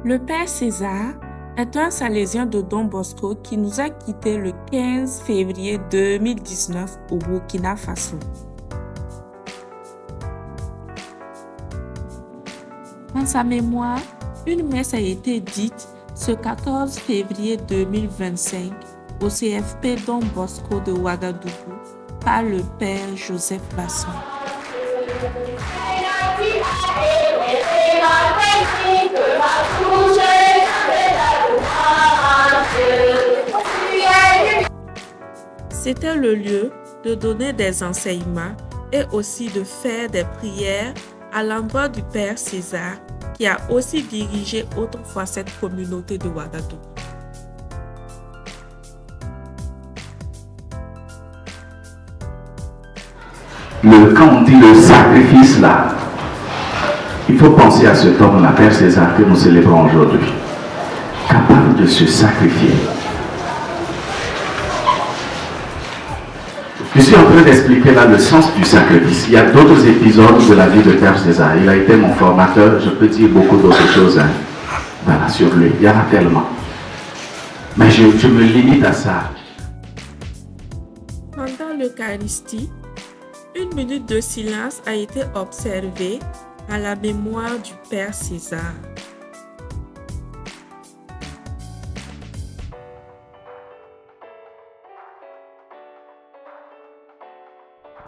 Le père César est un Salésien de Don Bosco qui nous a quittés le 15 février 2019 au Burkina Faso. En sa mémoire, une messe a été dite ce 14 février 2025 au CFP Don Bosco de Ouagadougou par le père Joseph Basson. C'était le lieu de donner des enseignements et aussi de faire des prières à l'endroit du père César qui a aussi dirigé autrefois cette communauté de Ouagadougou. Quand on dit le sacrifice là, il faut penser à cet homme-là, Père César, que nous célébrons aujourd'hui, capable de se sacrifier. Je suis en train d'expliquer là le sens du sacrifice. Il y a d'autres épisodes de la vie de Père César. Il a été mon formateur, je peux dire beaucoup d'autres choses voilà, sur lui. Il y en a tellement. Mais je me limite à ça. Pendant l'Eucharistie, une minute de silence a été observée à la mémoire du père César.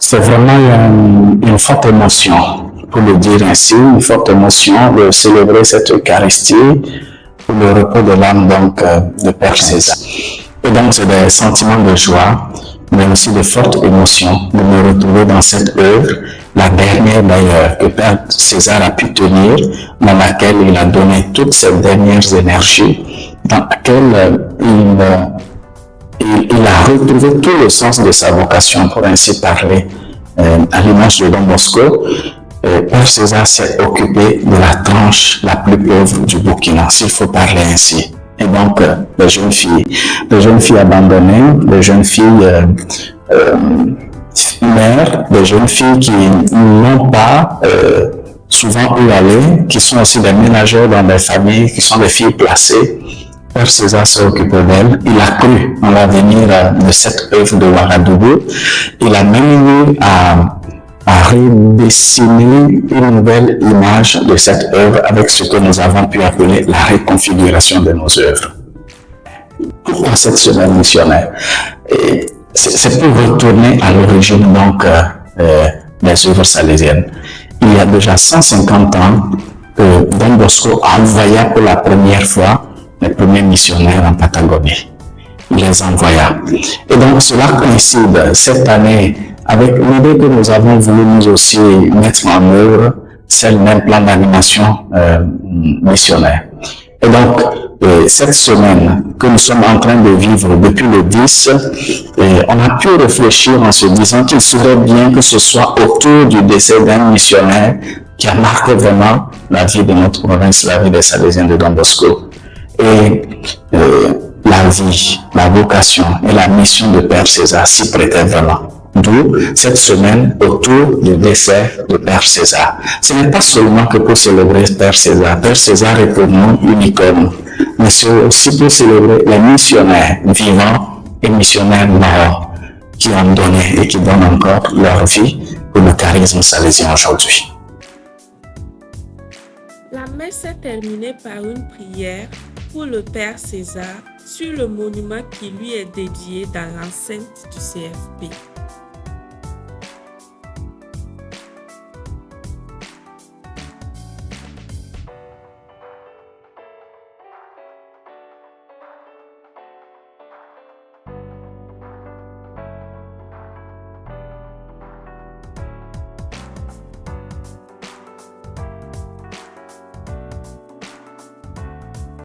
C'est vraiment une forte émotion, pour le dire ainsi, une forte émotion de célébrer cette Eucharistie pour le repos de l'âme donc de Père César. Et donc c'est des sentiments de joie, mais aussi de fortes émotions de me retrouver dans cette œuvre, la dernière d'ailleurs que Père César a pu tenir, dans laquelle il a donné toutes ses dernières énergies, dans laquelle il a retrouvé tout le sens de sa vocation, pour ainsi parler, à l'image de Don Bosco. Père César s'est occupé de la tranche la plus pauvre du Burkina, s'il faut parler ainsi. Et donc, les jeunes filles abandonnées, les jeunes filles mères, des jeunes filles qui n'ont pas souvent où aller, qui sont aussi des ménagères dans des familles, qui sont des filles placées. Père César s'est occupé d'elle. Il a cru en l'avenir de cette œuvre de Ouagadougou. Il a même eu à redessiner une nouvelle image de cette œuvre avec ce que nous avons pu appeler la reconfiguration de nos œuvres. Pourquoi cette semaine missionnaire? C'est pour retourner à l'origine donc des œuvres salésiennes. Il y a déjà 150 ans, Don Bosco envoya pour la première fois les premiers missionnaires en Patagonie. Il les envoya. Et donc cela coïncide cette année avec l'idée que nous avons voulu nous aussi mettre en œuvre, c'est le même plan d'animation missionnaire. Et donc, cette semaine que nous sommes en train de vivre depuis le 10, on a pu réfléchir en se disant qu'il serait bien que ce soit autour du décès d'un missionnaire qui a marqué vraiment la vie de notre province, la vie des Salésiens de Don Bosco. Et la vie, la vocation et la mission de Père César s'y prêtaient vraiment. D'où cette semaine autour du décès de Père César. Ce n'est pas seulement que pour célébrer Père César. Père César est pour nous une icône, mais c'est aussi pour célébrer les missionnaires vivants et missionnaires morts qui ont donné et qui donnent encore leur vie pour le charisme salésien aujourd'hui. La messe est terminée par une prière pour le père César sur le monument qui lui est dédié dans l'enceinte du CFP.